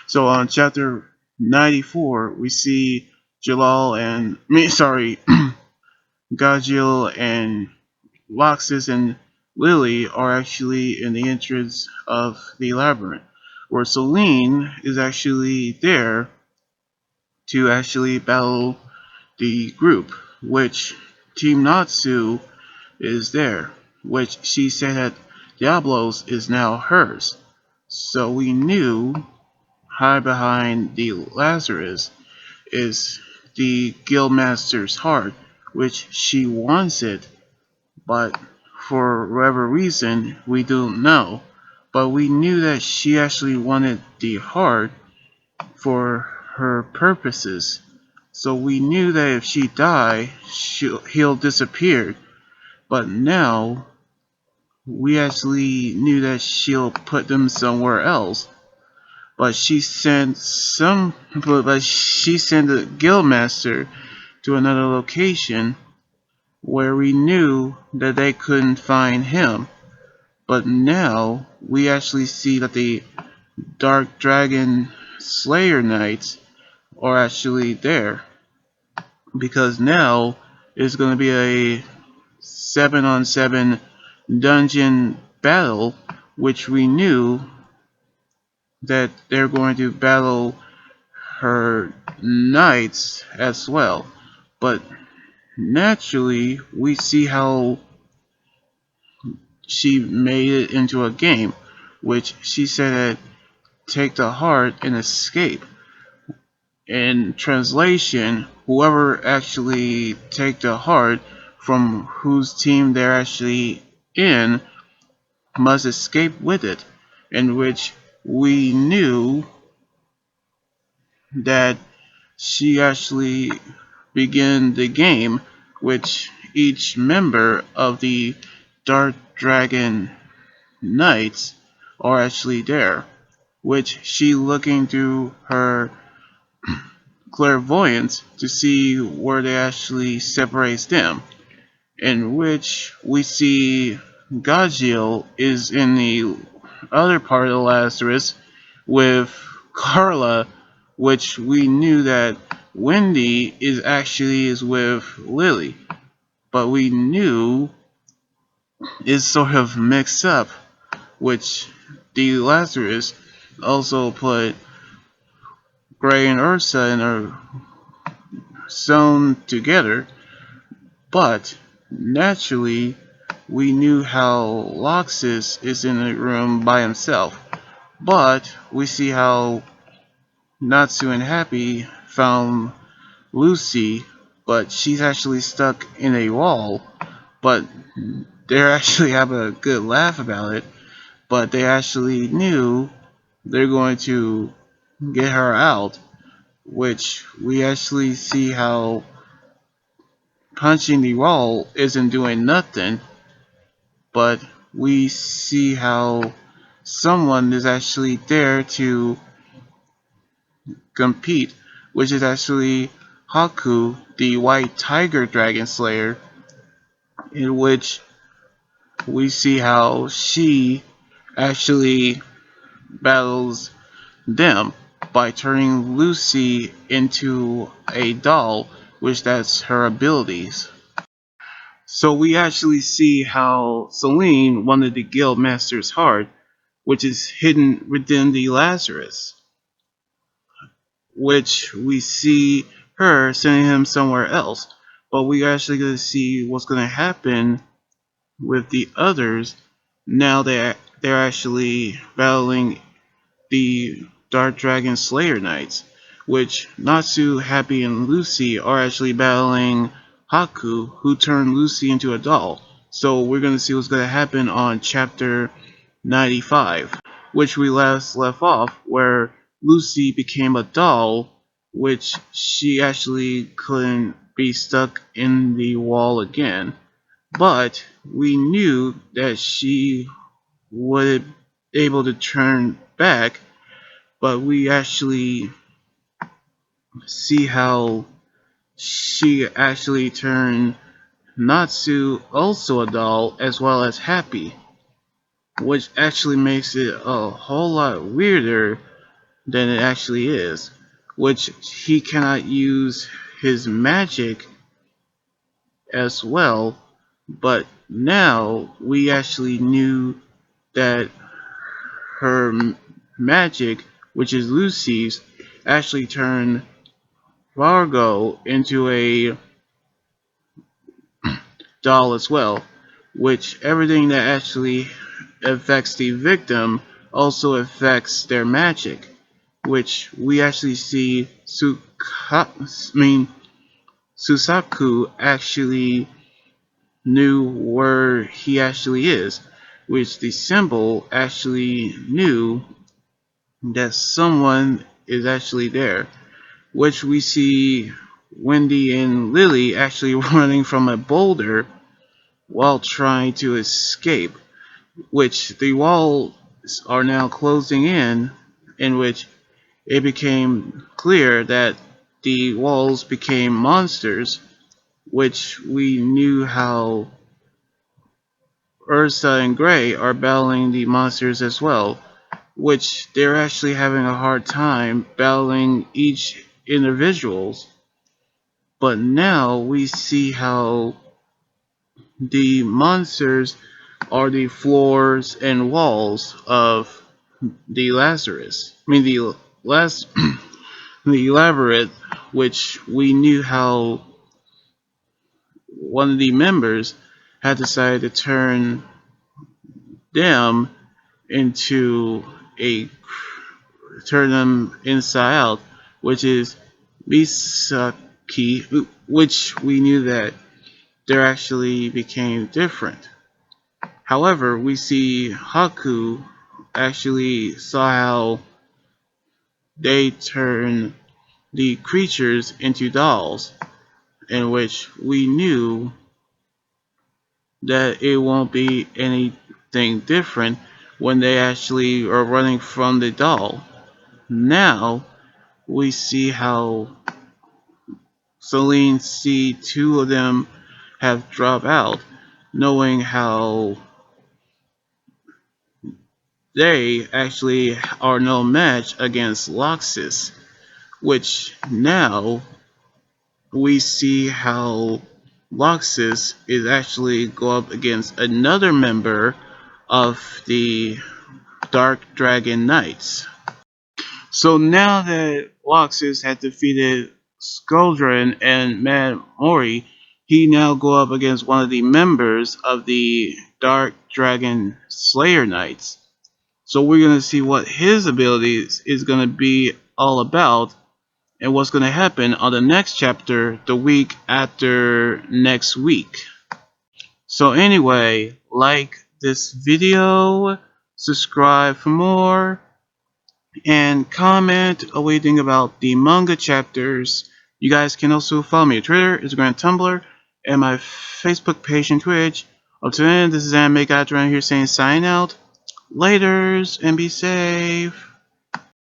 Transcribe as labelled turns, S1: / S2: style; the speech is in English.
S1: So on chapter 94, we see Jalal and Gajil and Laxus and Lily are actually in the entrance of the labyrinth, where Celine is actually there to actually battle the group, which Team Natsu is there, which she said that Diablos is now hers. So we knew high behind the Lazarus is the Guildmaster's heart, which she wants it, but for whatever reason, we don't know. But we knew that she actually wanted the heart for her purposes. So we knew that if she died, he'll disappear. But now we actually knew that she'll put them somewhere else. But she sent the guildmaster to another location where we knew that they couldn't find him. But now we actually see that the Dark Dragon Slayer Knights are actually there. Because now it's going to be a 7-on-7 dungeon battle, which we knew that they're going to battle her knights as well. But naturally, we see how she made it into a game, which she said that take the heart and escape. In translation, whoever actually take the heart from whose team they're actually in must escape with it, in which we knew that she actually began the game, which each member of the Dark Dragon Knights are actually there, which she looking through her clairvoyance to see where they actually separates them, in which we see Gajil is in the other part of the Lazarus with Carla, which we knew that Wendy is with Lily, but we knew is sort of mixed up, which the Lazarus also put Gray and Ursa in a sewn together, but naturally we knew how Laxus is in the room by himself. But we see how Natsu and Happy found Lucy, but she's actually stuck in a wall. But they're actually having a good laugh about it. But they actually knew they're going to get her out, which we actually see how punching the wall isn't doing nothing, but we see how someone is actually there to compete, which is actually Haku, the white tiger dragon slayer, in which we see how she actually battles them by turning Lucy into a doll, which that's her abilities. So we actually see how Celine wanted the guild master's heart, which is hidden within the Lazarus, which we see her sending him somewhere else. But we actually going to see what's going to happen with the others now that they're actually battling the Dark Dragon Slayer Knights, which Natsu, Happy, and Lucy are actually battling Haku, who turned Lucy into a doll. So we're going to see what's going to happen on chapter 95, which we last left off, where Lucy became a doll, which she actually couldn't be stuck in the wall again. But we knew that she would be able to turn back, but we actually see how she actually turned Natsu also a doll as well as Happy, which actually makes it a whole lot weirder than it actually is, which he cannot use his magic as well. But now we actually knew that her magic, which is Lucy's, actually turned Fargo into a doll as well, which everything that actually affects the victim also affects their magic, which we actually see Susaku actually knew where he actually is, which the symbol actually knew that someone is actually there, which we see Wendy and Lily actually running from a boulder while trying to escape, which the walls are now closing in which it became clear that the walls became monsters, which we knew how Ursa and Gray are battling the monsters as well, which they're actually having a hard time battling each individuals. But now we see how the monsters are the floors and walls of the Lazarus. I mean the last the Labyrinth, which we knew how one of the members had decided to them into a turn them inside out, which is Misaki, which we knew that they actually became different. However, we see Haku actually saw how they turn the creatures into dolls, in which we knew that it won't be anything different when they actually are running from the doll. Now we see how Celine see two of them have dropped out, knowing how they actually are no match against Laxus, which now we see how Laxus is actually go up against another member of the Dark Dragon Knights. So now that Laxus had defeated Skuldrin and Mad Mori, he now go up against one of the members of the Dark Dragon Slayer Knights. So we're gonna see what his abilities is gonna be all about and what's gonna happen on the next chapter the week after next week. So anyway, like this video, subscribe for more, and comment what you think about the manga chapters. You guys can also follow me on Twitter, Instagram, Tumblr, and my Facebook page and Twitch. Up to then, this is Anime Guy around here saying sign out. Laters and be safe.